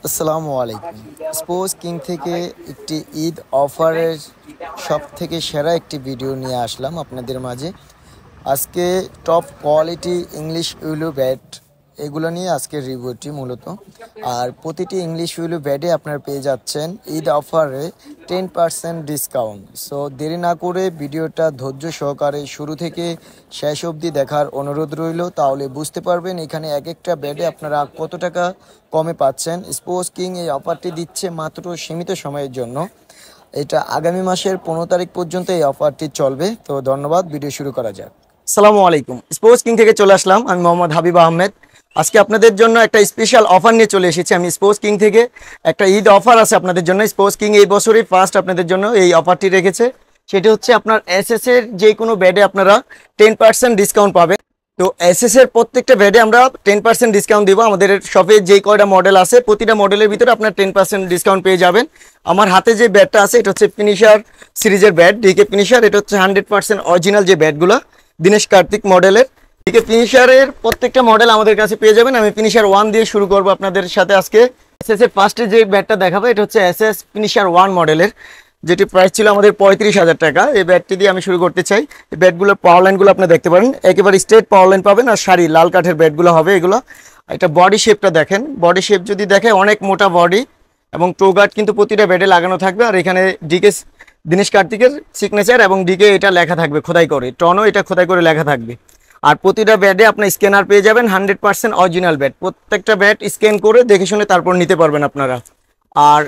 আসসালামু আলাইকুম। Sports king থেকে একটি ঈদ অফারের সব থেকে সেরা একটি ভিডিও নিয়ে আসলাম আপনাদের মাঝে। আজকে টপ কোয়ালিটি ইংলিশ উইলো ব্যাট এগুলো নিয়ে আজকের রিভিউটি মূলত। আর প্রতিটি ইংলিশ উইলো ব্যাটে আপনারা পেয়ে যাচ্ছেন ঈদ অফারে 10% ডিসকাউন্ট। সো দেরি না করে ভিডিওটা ধৈর্য সহকারে শুরু থেকে শেষ অবধি দেখার অনুরোধ রইল, তাহলে বুঝতে পারবেন এখানে এক একটা ব্যাটে আপনারা কত টাকা কমে পাচ্ছেন। স্পোর্টস কিং এই অফারটি দিচ্ছে মাত্র সীমিত সময়ের জন্য। এটা আগামী মাসের 15 তারিখ পর্যন্ত এই অফারটি চলবে। তো ধন্যবাদ, ভিডিও শুরু করা যাক। আসসালামু আলাইকুম, স্পোর্টস কিং থেকে চলে আসলাম। আমি মোহাম্মদ হাবিব আহমেদ। আজকে আপনাদের জন্য একটা স্পেশাল অফার নিয়ে চলে এসেছি। আমি স্পোর্টস কিং থেকে একটা ঈদ অফার আছে আপনাদের জন্য। স্পোর্টস কিং এই বছরই ফার্স্ট আপনাদের জন্য এই অফারটি রেখেছে। সেটি হচ্ছে আপনার এসএস এর যে কোনো ব্যাডে আপনারা 10% ডিসকাউন্ট পাবেন। তো এসএস এর প্রত্যেকটা ব্যাডে আমরা 10% ডিসকাউন্ট দিব। আমাদের শপে যে কয়টা মডেল আছে প্রতিটা মডেলের ভিতরে আপনার 10% ডিসকাউন্ট পেয়ে যাবেন। আমার হাতে যে ব্যাটটা আছে এটা হচ্ছে ফিনিশার সিরিজের ব্যাট, ডিকে ফিনিশার। এটা হচ্ছে 100% অরিজিনাল যে ব্যাটগুলো দিনেশ কার্তিক মডেলের। ডিকে ফিনিশারের প্রত্যেকটা মডেল আমাদের কাছে পেয়ে যাবেন। আমি ফিনিশার 1 দিয়ে শুরু করব আপনাদের সাথে আজকে। এসএস এর ফার্স্টে যে ব্যাটটা দেখাবো এটা হচ্ছে এসএস ফিনিশার 1 মডেলের, যেটি প্রাইস ছিল আমাদের 35,000 টাকা। এই ব্যাটটি দিয়ে আমি শুরু করতে চাই। এই ব্যাটগুলোর পাওয়ার লাইনগুলো আপনি দেখতে পারেন, একেবারে স্ট্রেট পাওয়ার লাইন পাবেন। আর সারি লাল কাঠের ব্যাটগুলো হবে এগুলো। এটা বডি শেপটা দেখেন, বডি শেপ যদি দেখে অনেক মোটা বডি এবং টো গার্ড কিন্তু প্রতিটা ব্যাটে লাগানো থাকবে। আর এখানে ডিকে দিনেশ কার্তিকের সিগনেচার এবং ডিকে এটা লেখা থাকবে খোদাই করে, টনও এটা খোদাই করে লেখা থাকবে। আর প্রতিটা ব্যাটে আপনার স্ক্যানার পেয়ে যাবেন, 100% অরিজিনাল ব্যাট। প্রত্যেকটা ব্যাট স্ক্যান করে দেখে শুনে তারপর নিতে পারবেন আপনারা। আর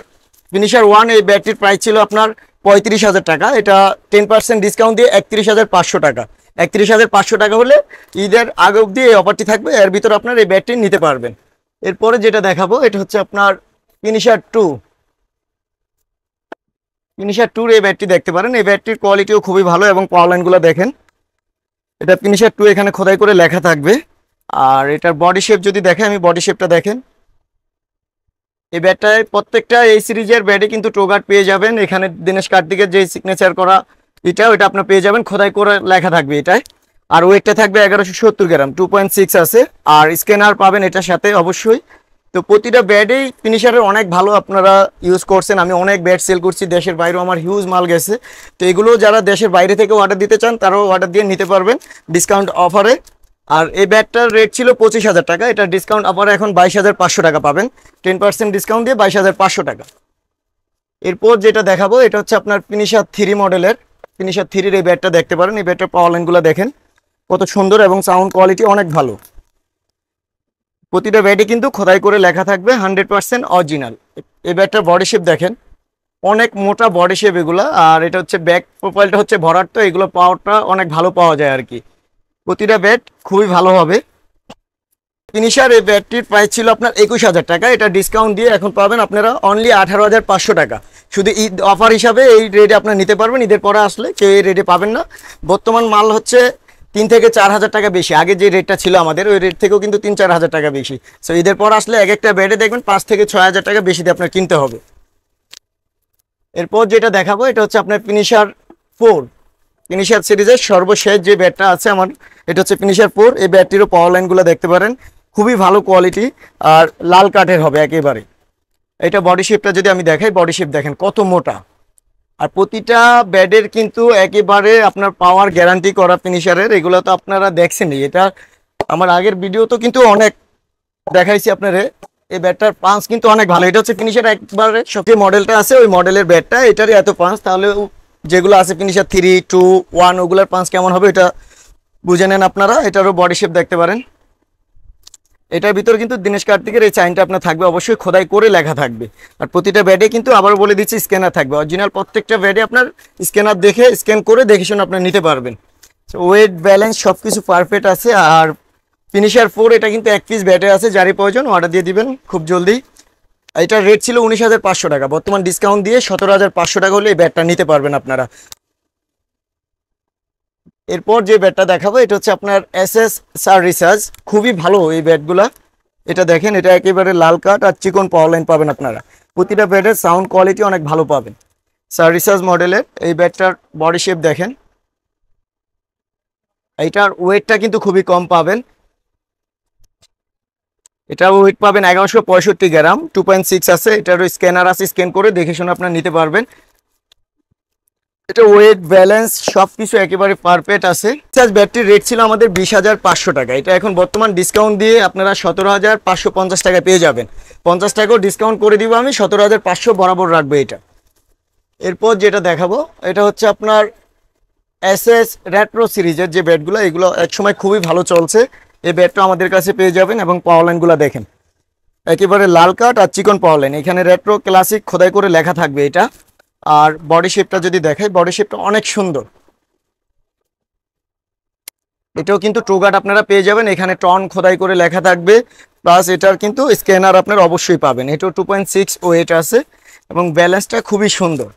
ফিনিশার 1 এই ব্যাটটির প্রাইস ছিল আপনার 35,000 টাকা। এটা 10% ডিসকাউন্ট দিয়ে 31,500 টাকা। 31,500 টাকা হলে ঈদের আগে অবধি এই অফারটি থাকবে। এর ভিতরে আপনার এই ব্যাটটি নিতে পারবেন। এরপরে যেটা দেখাবো এটা হচ্ছে আপনার ফিনিশার 2। ফিনিশার 2 এই ব্যাটটি দেখতে পারেন। এই ব্যাটটির কোয়ালিটিও খুবই ভালো এবং পাওয়ার লাইনগুলো দেখেন। এটা ফিনিশার 2 এখানে খোদাই করে লেখা থাকবে। আর এটার বডি শেপ যদি দেখে, আমি বডি শেপটা দেখেন। এই ব্যাটটায় প্রত্যেকটা এই সিরিজের ব্যাটে কিন্তু টোগার্ড পেয়ে যাবেন। এখানে দিনেশ কার্তিকের যে সিগনেচার করা ওইটা আপনার পেয়ে যাবেন, খোদাই করে লেখা থাকবে এটায়। আর ওয়েটটা থাকবে 1170 গ্রাম, 2.6 আছে। আর স্ক্যানার পাবেন এটার সাথে অবশ্যই। তো প্রতিটা ব্যাটেই ফিনিশারের অনেক ভালো আপনারা ইউজ করছেন। আমি অনেক ব্যাট সেল করছি, দেশের বাইরেও আমার হিউজ মাল গেছে। তো এগুলো যারা দেশের বাইরে থেকে অর্ডার দিতে চান তারাও অর্ডার দিয়ে নিতে পারবেন ডিসকাউন্ট অফারে। আর এই ব্যাটটার রেট ছিল 25,000 টাকা। এটা ডিসকাউন্ট অফারে এখন 22,500 টাকা পাবেন। 10% ডিসকাউন্ট দিয়ে 22,500 টাকা। এরপর যেটা দেখাবো এটা হচ্ছে আপনার ফিনিশার 3 মডেলের। ফিনিশার 3-র এই ব্যাটটা দেখতে পারেন। এই ব্যাটটার পাওয়ার লাইনগুলো দেখেন কত সুন্দর এবং সাউন্ড কোয়ালিটি অনেক ভালো। প্রতিটা ব্যাটে কিন্তু খোদাই করে লেখা থাকবে 100% অরিজিনাল। এই ব্যাটটার বডি শেপ দেখেন, অনেক মোটা বডি শেপ এগুলো। আর এটা হচ্ছে ব্যাক প্রোফাইলটা হচ্ছে ভরাট, তো এগুলো পাওয়ারটা অনেক ভালো পাওয়া যায় আর কি। প্রতিটা ব্যাট খুবই ভালো হবে। ফিনিশার এই ব্যাটটির প্রাইস ছিল আপনার 21,000 টাকা। এটা ডিসকাউন্ট দিয়ে এখন পাবেন আপনারা অনলি 18,500 টাকা। শুধু ঈদ অফার হিসাবে এই রেটে আপনারা নিতে পারবেন। ঈদের পরে আসলে কেউ এই রেটে পাবেন না। বর্তমান মাল হচ্ছে 3 থেকে 4,000 টাকা বেশি। আগে যে রেটটা ছিল আমাদের ওই রেট থেকেও কিন্তু 3-4 হাজার টাকা বেশি। সো ঈদের পর আসলে এক একটা ব্যাটে দেখবেন 5 থেকে 6,000 টাকা বেশি দিয়ে আপনার কিনতে হবে। এরপর যেটা দেখাবো এটা হচ্ছে আপনার ফিনিশার 4। ফিনিশার সিরিজের সর্বশেষ যে ব্যাটটা আছে আমার, এটা হচ্ছে ফিনিশার 4। এই ব্যাটটিরও পাওয়ার লাইনগুলো দেখতে পারেন, খুবই ভালো কোয়ালিটি আর লাল কাঠের হবে একেবারে। এটা বডি শেপটা যদি আমি দেখাই, বডি শেপ দেখেন কত মোটা। আর প্রতিটা ব্যাডের কিন্তু একেবারে আপনার পাওয়ার গ্যারান্টি করা ফিনিশারের। এগুলো তো আপনারা দেখছেনই, এটা আমার আগের ভিডিও তো কিন্তু অনেক দেখাইছি আপনারে। এই ব্যাটটার পাঞ্চ কিন্তু অনেক ভালো। এটা হচ্ছে ফিনিশার একবারে সবচেয়ে মডেলটা আছে ওই মডেলের ব্যাটটা, এটারই এত পাঞ্চ। তাহলে যেগুলো আছে ফিনিশার 3, 2, 1 ওগুলোর পাঞ্চ কেমন হবে এটা বুঝে নেন আপনারা। এটারও বডি শেপ দেখতে পারেন। এটার ভিতরে কিন্তু দিনেশ কার্তিকের এই চাইনটা আপনার থাকবে, অবশ্যই খোদাই করে লেখা থাকবে। আর প্রতিটা ব্যাডে কিন্তু আবার বলে দিচ্ছি স্ক্যানার থাকবে অরিজিনাল। প্রত্যেকটা ব্যাডে আপনার স্ক্যানার দেখে স্ক্যান করে দেখে শুনে আপনার নিতে পারবেন। ওয়েট ব্যালেন্স সব কিছু পারফেক্ট আছে। আর ফিনিশার 4 এটা কিন্তু 1 পিস ব্যাটে আছে, যারই প্রয়োজন অর্ডার দিয়ে দিবেন খুব জলদি। এটার রেট ছিল 19,500 টাকা, বর্তমান ডিসকাউন্ট দিয়ে 17,500 টাকা হলে এই ব্যাটটা নিতে পারবেন আপনারা। এরপর যে ব্যাটটা দেখাবো এটা হচ্ছে আপনার এসএস সার রিসার্চ। খুবই ভালো এই ব্যাটগুলা। এটা দেখেন, এটা একেবারে লাল কাঠ আর চিকন পাওয়ার লাইন পাবেন আপনারা। প্রতিটা ব্যাটের সাউন্ড কোয়ালিটি অনেক ভালো পাবেন। সার রিসার্চ মডেলের এই ব্যাটটার বডি শেপ দেখেন। এইটার ওয়েটটা কিন্তু খুবই কম পাবেন। এটা ওয়েট পাবেন 1165 গ্রাম, 2.6 আছে। এটারও স্ক্যানার আছে, স্ক্যান করে দেখে শুনে আপনারা নিতে পারবেন। এটা ওয়েট ব্যালেন্স সবকিছু একেবারে পারফেক্ট আছে। ব্যাটটির রেট ছিল আমাদের 20,500 টাকা, এটা এখন বর্তমান ডিসকাউন্ট দিয়ে আপনারা 17,550 টাকা পেয়ে যাবেন। 50 টাকাও ডিসকাউন্ট করে দিব আমি, 17,500 বরাবর রাখবো এটা। এরপর যেটা দেখাবো এটা হচ্ছে আপনার এসএস রেট্রো সিরিজের যে ব্যাটগুলো, এগুলো একসময় খুবই ভালো চলছে। এই ব্যাটটা আমাদের কাছে পেয়ে যাবেন। এবং পাওয়ার লাইনগুলো দেখেন একেবারে লাল কাট আর চিকন পাওয়ার লাইন, এখানে রেট্রো ক্লাসিক খোদাই করে লেখা থাকবে এটা। আর বডি শেপটা যদি দেখাই, বডি শেপটা অনেক সুন্দর। এটাও কিন্তু ট্রুগার্ড আপনারা পেয়ে যাবেন, এখানে টন খোদাই করে লেখা থাকবে। প্লাস এটার কিন্তু স্ক্যানার আপনারা অবশ্যই পাবেন। এটাও 2.6 ওয়েট আছে এবং ব্যালেন্সটা খুবই সুন্দর।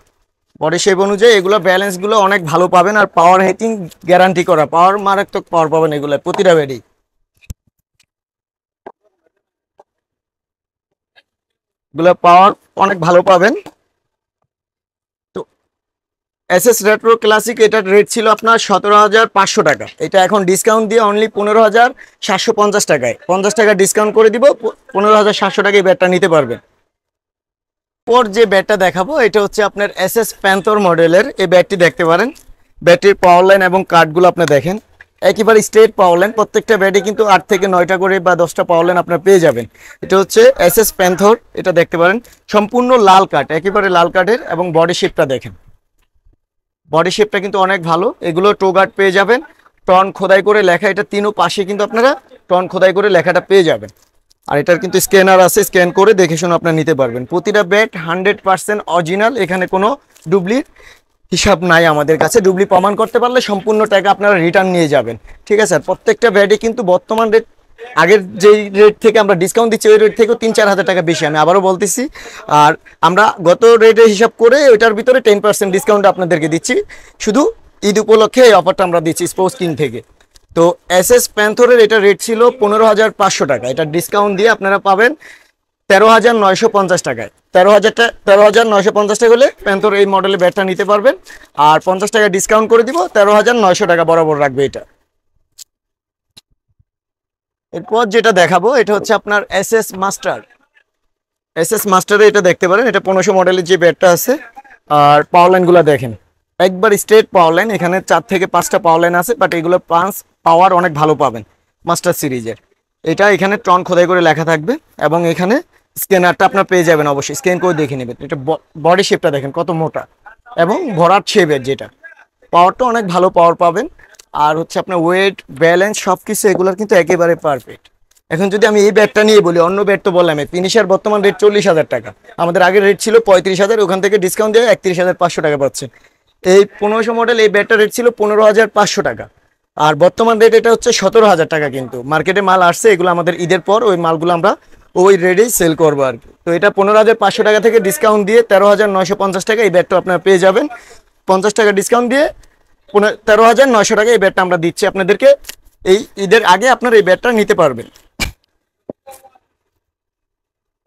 বডি শেপ অনুযায়ী এগুলো ব্যালেন্সগুলো অনেক ভালো পাবেন। আর পাওয়ার হিটিং গ্যারান্টি করা, পাওয়ার মারাত্মক পাওয়ার পাবেন এগুলো প্রতিটা ব্যাডি। এগুলো পাওয়ার অনেক ভালো পাবেন। তো এসএস রেট্রো ক্লাসিক এটার রেট ছিল আপনার 17,500 টাকা, এটা এখন ডিসকাউন্ট দিয়ে অনলি 15,750 টাকায়, 50 টাকা ডিসকাউন্ট করে দিব, 15,700 টাকায় ব্যাটটা নিতে পারবেন। পর যে ব্যাটটা দেখাবো এটা হচ্ছে আপনার এসএস প্যান্থর মডেলের এই ব্যাটটি দেখতে পারেন। ব্যাটটির পাওয়ার লাইন এবং কার্ডগুলো আপনি দেখেন একেবারে স্ট্রেট পাওয়ার লাইন, প্রত্যেকটা ব্যাটে কিন্তু 8 থেকে 9টা করে বা 10টা পাওয়ার লাইন আপনারা পেয়ে যাবেন। এটা হচ্ছে এসএস প্যান্থর, এটা দেখতে পারেন সম্পূর্ণ লাল কাট, একেবারে লাল কাটের। এবং বডি শেপটা দেখেন, বডি শেপটা কিন্তু অনেক ভালো। এগুলো টো গার্ড পেয়ে যাবেন, টন খোদাই করে লেখা, এটা তিনও পাশে কিন্তু আপনারা টন খোদাই করে লেখাটা পেয়ে যাবেন। আর এটার কিন্তু স্ক্যানার আছে, স্ক্যান করে দেখে শুনে আপনারা নিতে পারবেন। প্রতিটা ব্যাট 100% অরিজিনাল, এখানে কোনো ডুপ্লির হিসাব নাই আমাদের কাছে। ডুপ্লি প্রমাণ করতে পারলে সম্পূর্ণ টাকা আপনারা রিটার্ন নিয়ে যাবেন। ঠিক আছে, আর প্রত্যেকটা ব্যাটে কিন্তু বর্তমান রেট, আগের যেই রেট থেকে আমরা ডিসকাউন্ট দিচ্ছি ওই রেট থেকেও 3-4 হাজার টাকা বেশি, আমি আবারও বলতেছি। আর আমরা গত রেটে হিসাব করে ওইটার ভিতরে 10% ডিসকাউন্ট আপনাদেরকে দিচ্ছি। শুধু ঈদ উপলক্ষে এই অফারটা আমরা দিচ্ছি স্পোর্টস কিং থেকে। তো এসএস প্যান্থরের এটা রেট ছিল 15,500 টাকা, এটা ডিসকাউন্ট দিয়ে আপনারা পাবেন 13,950 টাকায়। 13,950 টাকা হলে প্যান্থর এই মডেলের ব্যাটটা নিতে পারবেন। আর 50 টাকা ডিসকাউন্ট করে দিব, 13,900 টাকা বরাবর রাখবে এটা। এরপর যেটা দেখাবো এটা হচ্ছে আপনার এসএস মাস্টার। এসএস মাস্টারে এটা দেখতে পারেন, এটা 1500 মডেলের যে ব্যাটটা আছে। আর পাওয়ার লাইনগুলো দেখেন একবার স্ট্রেট পাওয়ার লাইন, এখানে 4 থেকে 5টা পাওয়ার লাইন আছে, বাট এগুলো পাঁচ পাওয়ার অনেক ভালো পাবেন মাস্টার সিরিজের। এটা এখানে টন খোদাই করে লেখা থাকবে এবং এখানে স্ক্যানারটা আপনার পেয়ে যাবেন, অবশ্যই স্ক্যান করে দেখে নেবেন। এটা বডি শেপটা দেখেন কত মোটা এবং ভরাট শেপের, যেটা পাওয়ারটা অনেক ভালো পাওয়ার পাবেন। আর হচ্ছে আপনার ওয়েট ব্যালেন্স সব কিছু এগুলোর কিন্তু একেবারে পারফেক্ট। এখন যদি আমি এই ব্যাটটা নিয়ে বলি, অন্য ব্যাট তো বললাম ফিনিশার বর্তমান রেট 40,000 টাকা, আমাদের আগের রেট ছিল 35,000, ওখান থেকে ডিসকাউন্ট দিয়ে 31,500 টাকা পাচ্ছে। এই 1500 মডেল এই ব্যাটটার রেট ছিল 15,500 টাকা, আর বর্তমান রেট এটা হচ্ছে 17,000 টাকা। কিন্তু মার্কেটে মাল আসছে, এগুলো আমাদের ঈদের পর ওই মালগুলো আমরা ওই রেটেই সেল করবো আর কি। তো এটা 15,500 টাকা থেকে ডিসকাউন্ট দিয়ে 13,950 টাকা এই ব্যাটটা আপনারা পেয়ে যাবেন। 50 টাকা ডিসকাউন্ট দিয়ে 13,900 টাকা এই ব্যাটটা আমরা দিচ্ছি আপনাদেরকে। এই ঈদের আগে আপনারা এই ব্যাটটা নিতে পারবেন।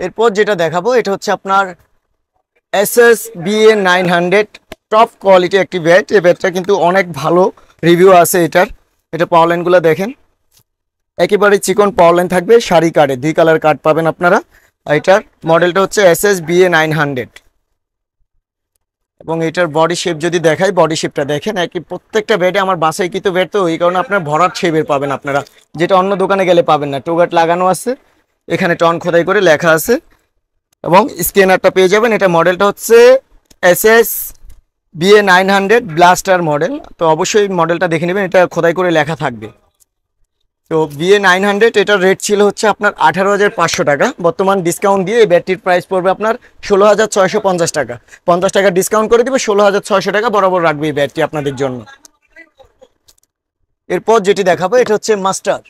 এরপর যেটা দেখাবো এটা হচ্ছে আপনার SSBA900 টপ কোয়ালিটি একটি ব্যাট। এই ব্যাটটা কিন্তু অনেক ভালো রিভিউ আছে এটার। এটা পাওয়ার লাইনগুলো দেখেন একেবারে চিকন পাওয়ার লাইন থাকবে, সারি কার্ডে 2 কালার কার্ড পাবেন আপনারা। এটার মডেলটা হচ্ছে SSBA900 এবং এটার বডি শেপ যদি দেখাই, বডি শেপটা দেখেন একই প্রত্যেকটা ব্যাটে আমার বাসায় কিন্তু ব্যাট, তো এই কারণে আপনার ভরাট শেপের পাবেন আপনারা, যেটা অন্য দোকানে গেলে পাবেন না। টোগাট লাগানো আছে, এখানে টন খোদাই করে লেখা আছে এবং স্ক্যানারটা পেয়ে যাবেন। এটা মডেলটা হচ্ছে SSBA900 ব্লাস্টার মডেল, তো অবশ্যই মডেলটা দেখে নেবেন, এটা খোদাই করে লেখা থাকবে। তো BA900 এটার রেট ছিল হচ্ছে আপনার 18,500 টাকা, বর্তমান ডিসকাউন্ট দিয়ে এই ব্যাটটির প্রাইস পড়বে আপনার 16,650 টাকা। 50 টাকা ডিসকাউন্ট করে দিবে, 16,600 টাকা বরাবর রাখবে এই ব্যাটটি আপনাদের জন্য। এরপর যেটি দেখাবো এটা হচ্ছে মাস্টার,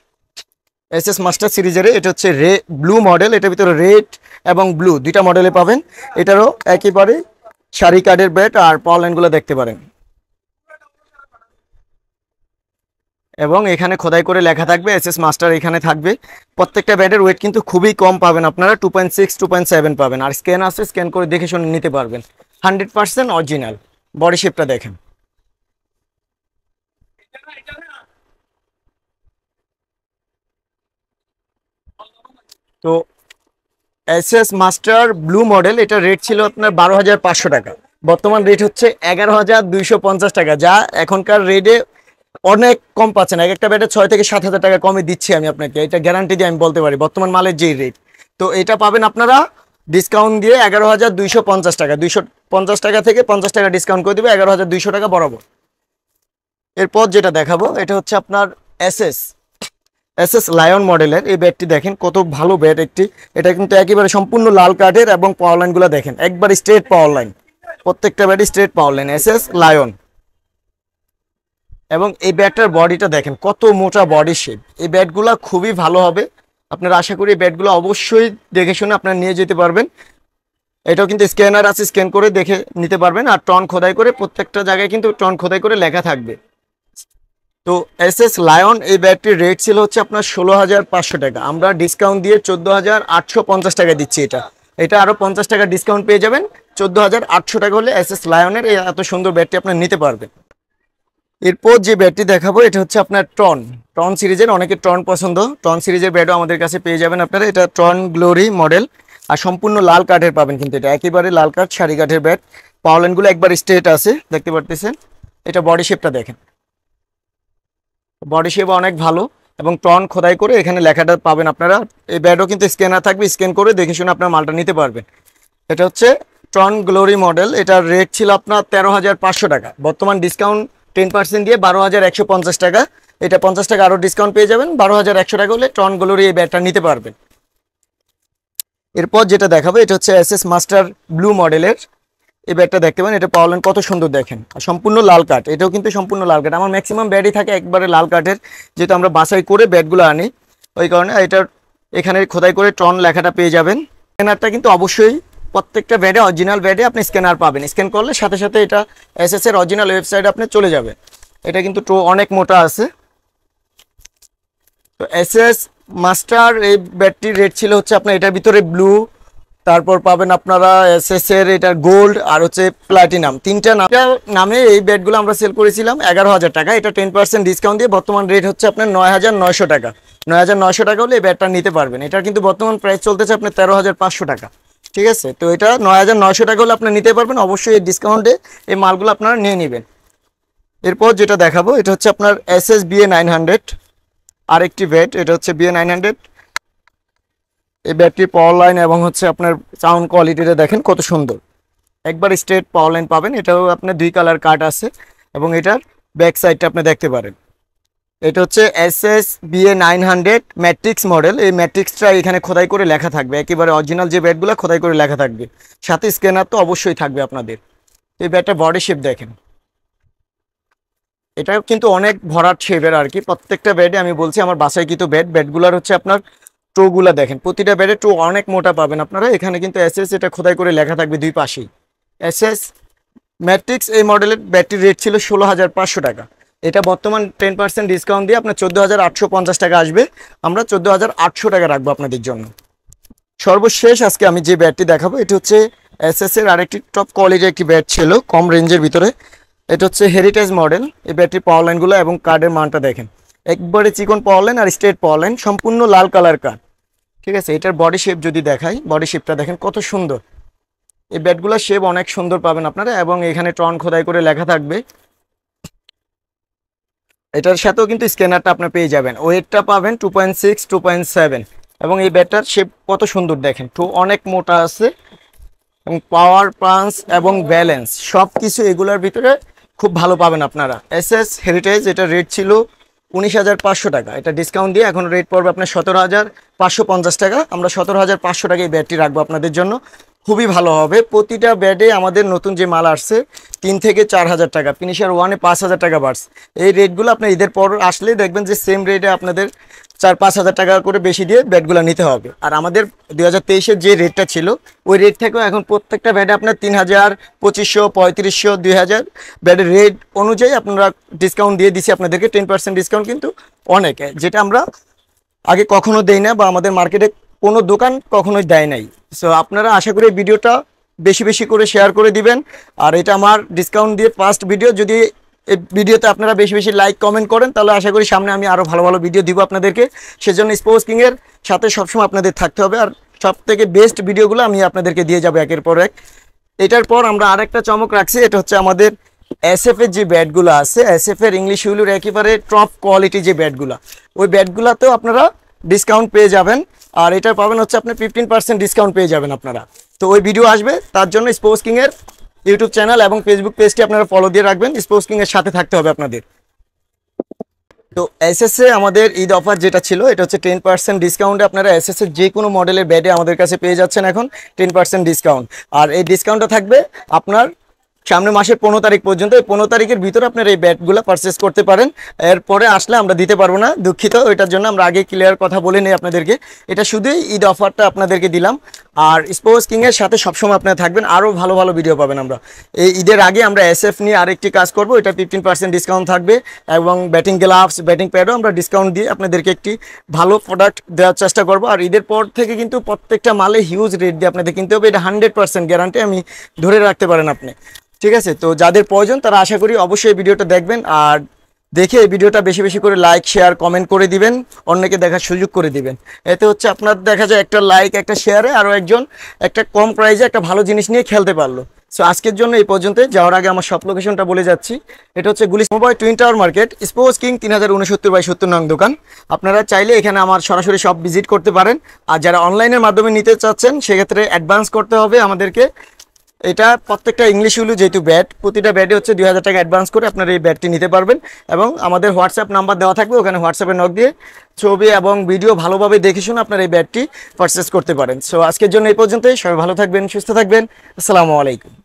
এসএস মাস্টার সিরিজের, এটা হচ্ছে ব্লু মডেল, এটার ভিতরে রেড এবং ব্লু দুইটা মডেলে পাবেন। এটারও একেবারে সারি কার্ডের ব্যাট, আর পাওয়ার লাইনগুলো দেখতে পারেন এবং এখানে খোদাই করে লেখা থাকবে এসএস মাস্টার, এখানে থাকবে। প্রত্যেকটা ব্যাটের ওয়েট কিন্তু খুবই কম পাবেন আপনারা, 2.6 2.7 পাবেন। আর স্ক্যান আছে, স্ক্যান করে দেখে শুনে নিতে পারবেন, 100% অরিজিনাল। বডি শেপটা দেখেন তো এসএস মাস্টার ব্লু মডেল, এটা রেট ছিল আপনার 12,500 টাকা, বর্তমান রেট হচ্ছে 11,250 টাকা, যা এখনকার রেটে অনেক কম পাচ্ছেন। এক একটা ব্যাটে 6 থেকে 7 হাজার টাকা কমে দিচ্ছি আমি আপনাকে, এটা গ্যারান্টি দিয়ে আমি বলতে পারি বর্তমান মালের যেই রেট। তো এটা পাবেন আপনারা ডিসকাউন্ট দিয়ে 11,250 টাকা, 250 টাকা থেকে 50 টাকা ডিসকাউন্ট করে দেবে, 11,200 টাকা বরাবর। এরপর যেটা দেখাবো এটা হচ্ছে আপনার এসএস এসএস লায়ন মডেলের এই ব্যাটটি দেখেন, কত ভালো ব্যাট একটি। এটা কিন্তু একেবারে সম্পূর্ণ লাল কাঠের এবং পাওয়ার লাইনগুলো দেখেন একবার স্ট্রেট পাওয়ার লাইন, প্রত্যেকটা ব্যাটই straight power line SS lion. এবং এই ব্যাটটার বডিটা দেখেন কত মোটা বডি শেপ, এই ব্যাটগুলো খুবই ভালো হবে। আপনারা আশা করি এই ব্যাটগুলো অবশ্যই দেখে শুনে আপনারা নিয়ে যেতে পারবেন। এটাও কিন্তু স্ক্যানার আছে, স্ক্যান করে দেখে নিতে পারবেন। আর টন খোদাই করে প্রত্যেকটা জায়গায় কিন্তু টন খোদাই করে লেখা থাকবে। তো এসএস লায়ন এই ব্যাটটির রেট ছিল হচ্ছে আপনার 16,500 টাকা, আমরা ডিসকাউন্ট দিয়ে 14,850 টাকা দিচ্ছি। এটা আরও 50 টাকা ডিসকাউন্ট পেয়ে যাবেন, 14,800 টাকা হলে এসএস লায়নের এই এত সুন্দর ব্যাটটি আপনার নিতে পারবেন। এরপর যে ব্যাটটি দেখাবো এটা হচ্ছে আপনার টন সিরিজের, অনেকে টন পছন্দ, টন সিরিজের ব্যাটও আমাদের কাছে পেয়ে যাবেন আপনারা। এটা টন গ্লোরি মডেল আর সম্পূর্ণ লাল কাঠের পাবেন, কিন্তু এটা একেবারে লাল কাঠ সারি কাঠের ব্যাট। পাওয়ারলাইনগুলো একবার স্ট্রেট আছে দেখতে পারতেছেন। এটা বডি শেপটা দেখেন, বডি শেপ অনেক ভালো এবং টন খোদাই করে এখানে লেখাটা পাবেন আপনারা। এই ব্যাটও কিন্তু স্ক্যানার থাকবে, স্ক্যান করে দেখে শুনে আপনার মালটা নিতে পারবেন। এটা হচ্ছে টন গ্লোরি মডেল, এটার রেট ছিল আপনার 13,500 টাকা, বর্তমান ডিসকাউন্ট 10% দিয়ে 12,150 টাকা। এটা 50 টাকা আরও ডিসকাউন্ট পেয়ে যাবেন, 12,100 টাকা হলে টন গ্লোরি এই ব্যাটটা নিতে পারবেন। এরপর যেটা দেখাবো এটা হচ্ছে এসএস মাস্টার ব্লু মডেলের এই ব্যাটটা দেখতে পাবেন। এটা পাওয়ার লাইন কত সুন্দর দেখেন, আর সম্পূর্ণ লাল কাঠ, এটাও কিন্তু সম্পূর্ণ লাল কাঠ। আমার ম্যাক্সিমাম ব্যাটই থাকে একবারে লাল কাঠের, যেহেতু আমরা বাছাই করে ব্যাটগুলো আনি, ওই কারণে এটার এখানে খোদাই করে টন লেখাটা পেয়ে যাবেন। স্ক্যানারটা কিন্তু অবশ্যই প্রত্যেকটা ব্যাটে, অরিজিনাল ব্যাটে আপনি স্ক্যানার পাবেন, স্ক্যান করলে সাথে সাথে এটা এসএস এর অরিজিনাল ওয়েবসাইটে আপনি চলে যাবে। এটা কিন্তু অনেক মোটা আছে। তো এসএস মাস্টার এই ব্যাটটির রেট ছিল হচ্ছে আপনার এটার ভিতরে ব্লু, তারপর পাবেন আপনারা এসএস এর এটা গোল্ড আর হচ্ছে প্লাটিনাম, তিনটা নামে এই ব্যাটগুলো আমরা সেল করেছিলাম 11,000 টাকা। এটা 10% ডিসকাউন্ট দিয়ে বর্তমান রেট হচ্ছে আপনার 9,900 টাকা। 9,900 টাকা হলে এই ব্যাটটা নিতে পারবেন। এটার কিন্তু বর্তমান প্রাইস চলতেছে আপনার 13,500 টাকা, ঠিক আছে। তো এটা 9,900 টাকা হলে আপনার নিতে পারবেন, অবশ্যই এই ডিসকাউন্টে এই মালগুলো আপনারা নিয়ে নেবেন। এরপর যেটা দেখাবো এটা হচ্ছে আপনার এসএস বিএ 900 আরেকটি ব্যাট, এটা হচ্ছে বিএ 900। এই ব্যাটটির পাওয়ার লাইন এবং হচ্ছে আপনার সাউন্ড কোয়ালিটিটা দেখেন কত সুন্দর, একবার স্ট্রেট পাওয়ার লাইন পাবেন। এটাও আপনার 2 কালার কাট আছে এবং এটার ব্যাক সাইডটা আপনি দেখতে পারেন। এটা হচ্ছে এসএস বিএ 900 ম্যাট্রিক্স মডেল। এই ম্যাট্রিক্সটা এখানে খোদাই করে লেখা থাকবে, একেবারে অরিজিনাল যে ব্যাটগুলো খোদাই করে লেখা থাকবে, সাথে স্ক্যানার তো অবশ্যই থাকবে আপনাদের। এই ব্যাটটা বডি শেপ দেখেন, এটা কিন্তু অনেক ভরাট শেপের আর কি। প্রত্যেকটা ব্যাটে আমি বলছি আমার বাসায় কিন্তু ব্যাটগুলার হচ্ছে আপনার টোগুলা দেখেন, প্রতিটা ব্যাটে টো অনেক মোটা পাবেন আপনারা। এখানে কিন্তু এসএস এটা খোদাই করে লেখা থাকবে দুই পাশেই। এসএস ম্যাট্রিক্স এই মডেলের ব্যাটটির রেট ছিল 16,500 টাকা, এটা বর্তমান 10% ডিসকাউন্ট দিয়ে আপনার 14,850 টাকা আসবে, আমরা 14,800 টাকা রাখবো আপনাদের জন্য। সর্বশেষ আজকে আমি যে ব্যাটটি দেখাবো এটা হচ্ছে এসএস এর আরেকটি টপ কোয়ালিটির একটি ব্যাট ছিল কম রেঞ্জের ভিতরে। এটা হচ্ছে হেরিটেজ মডেল। এই ব্যাটটির পাওয়ার লাইনগুলো এবং কার্ডের মানটা দেখেন, একবারে চিকন পাওয়ার লাইন আর স্ট্রেট পাওয়ার লাইন, সম্পূর্ণ লাল কালার কার্ড, ঠিক আছে। এটার বডি শেপ যদি দেখাই, বডি শেপটা দেখেন কত সুন্দর। এই ব্যাটগুলোর শেপ অনেক সুন্দর পাবেন আপনারা এবং এখানে টন খোদাই করে লেখা থাকবে। এটার সাথেও কিন্তু স্ক্যানারটা আপনি পেয়ে যাবেন। ওয়েটটা পাবেন 2.6 2.7 এবং এই ব্যাটটার শেপ কত সুন্দর দেখেন, অনেক মোটা আছে এবং পাওয়ার পাঞ্চ এবং ব্যালেন্স সব কিছু এগুলোর ভিতরে খুব ভালো পাবেন আপনারা। এসএস হেরিটেজ এটা রেট ছিল 19,500 টাকা, এটা ডিসকাউন্ট দিয়ে এখন রেট পড়বে আপনার 17,550 টাকা। আমরা 17,500 টাকা এই ব্যাটটি রাখবো আপনাদের জন্য, খুবই ভালো হবে। প্রতিটা ব্যাটে আমাদের নতুন যে মাল আসছে 3 থেকে 4,000 টাকা, ফিনিশার 1-এ 5,000 টাকা বাড়ছে। এই রেটগুলো আপনার ঈদের পর আসলে দেখবেন যে সেম রেটে আপনাদের 4-5 হাজার টাকা করে বেশি দিয়ে ব্যাটগুলো নিতে হবে। আর আমাদের 2023-এর যে রেটটা ছিল ওই রেট থেকেও এখন প্রত্যেকটা ব্যাটে আপনার 3,000, 2,500, 3,500, 2,000 ব্যাটের রেট অনুযায়ী আপনারা ডিসকাউন্ট দিয়ে দিচ্ছি আপনাদেরকে। 10% ডিসকাউন্ট কিন্তু অনেক, যেটা আমরা আগে কখনো দেই না বা আমাদের মার্কেটে কোনো দোকান কখনোই দেয় নাই। সো আপনারা আশা করি ভিডিওটা বেশি বেশি করে শেয়ার করে দিবেন। আর এটা আমার ডিসকাউন্ট দিয়ে ফার্স্ট ভিডিও, যদি এই ভিডিওতে আপনারা বেশি বেশি লাইক কমেন্ট করেন, তাহলে আশা করি সামনে আমি আরও ভালো ভালো ভিডিও দিব আপনাদেরকে। সেজন্য স্পোর্টস কিংয়ের সাথে সবসময় আপনাদের থাকতে হবে, আর সব থেকে বেস্ট ভিডিওগুলো আমি আপনাদেরকে দিয়ে যাবো একের পর এক। এটার পর আমরা আরেকটা চমক রাখছি, এটা হচ্ছে আমাদের এসএফ এর যে ব্যাটগুলো আছে, এসএফ এর ইংলিশ উইলুর একেবারে টপ কোয়ালিটি যে ব্যাটগুলো, ওই ব্যাটগুলোতেও আপনারা ডিসকাউন্ট পেয়ে যাবেন। আর এটা পাবেন হচ্ছে আপনি 15% ডিসকাউন্ট পেয়ে যাবেন আপনারা। তো ওই ভিডিও আসবে, তার জন্য স্পোর্টস কিংয়ের ইউটিউব চ্যানেল এবং ফেসবুক পেজটি আপনারা ফলো দিয়ে রাখবেন। স্পোর্টস কিংয়ের সাথে থাকতে হবে আপনাদের। তো এসএসএ আমাদের ঈদ অফার যেটা ছিল, এটা হচ্ছে 10% ডিসকাউন্টে আপনারা এসএসএ যে কোনো মডেলের ব্যাটে আমাদের কাছে পেয়ে যাচ্ছেন এখন 10% ডিসকাউন্ট। আর এই ডিসকাউন্টটা থাকবে আপনার সামনে মাসের 15 তারিখ পর্যন্ত। এই 15 তারিখের ভিতরে আপনারা এই ব্যাটগুলো পারচেস করতে পারেন। এরপরে আসলে আমরা দিতে পারবো না, দুঃখিত। ওইটার জন্য আমরা আগে ক্লিয়ার কথা বলে নিই আপনাদেরকে। এটা শুধুই ঈদ অফারটা আপনাদেরকে দিলাম। আর স্পোর্টস কিংয়ের সাথে সবসময় আপনারা থাকবেন, আরও ভালো ভালো ভিডিও পাবেন। আমরা এই ঈদের আগে আমরা এসএফ নিয়ে আরেকটি কাজ করব, এটা 15% ডিসকাউন্ট থাকবে এবং ব্যাটিং গ্লাভস, ব্যাটিং প্যাডও আমরা ডিসকাউন্ট দিয়ে আপনাদেরকে একটি ভালো প্রোডাক্ট দেওয়ার চেষ্টা করব। আর ঈদের পর থেকে কিন্তু প্রত্যেকটা মালে হিউজ রেট দিয়ে আপনাদের কিনতে হবে, এটা 100% গ্যারান্টি আমি ধরে রাখতে পারেন আপনি। ঠিক আছে, তো যাদের প্রয়োজন তারা আশা করি অবশ্যই ভিডিওটা দেখবেন, আর দেখে এই ভিডিওটা বেশি বেশি করে লাইক শেয়ার কমেন্ট করে দিবেন, অন্যকে দেখার সুযোগ করে দিবেন। এতে হচ্ছে আপনার দেখা যায় একটা লাইক একটা শেয়ারে আরও একজন একটা কম প্রাইসে একটা ভালো জিনিস নিয়ে খেলতে পারলো। সো আজকের জন্য এই পর্যন্ত। যাওয়ার আগে আমার শপ লোকেশনটা বলে যাচ্ছি, এটা হচ্ছে গুলিস mobile twin tower market, sports king 3069/70 নং দোকান। আপনারা চাইলে এখানে আমার সরাসরি শপ ভিজিট করতে পারেন। আর যারা অনলাইনের মাধ্যমে নিতে চাচ্ছেন সেক্ষেত্রে অ্যাডভান্স করতে হবে আমাদেরকে। এটা প্রত্যেকটা ইংলিশ উইলু যেহেতু ব্যাট, প্রতিটা ব্যাটে হচ্ছে 2000 টাকা অ্যাডভান্স করে আপনারা এই ব্যাটটি নিতে পারবেন। এবং আমাদের হোয়াটসঅ্যাপ নাম্বার দেওয়া থাকবে, ওখানে হোয়াটসঅ্যাপে নক দিয়ে ছবি এবং ভিডিও ভালোভাবে দেখে শুনে আপনারা এই ব্যাটটি পারচেস করতে পারেন। সো আজকের জন্য এই পর্যন্তই। সবাই ভালো থাকবেন, সুস্থ থাকবেন। আসসালামু আলাইকুম।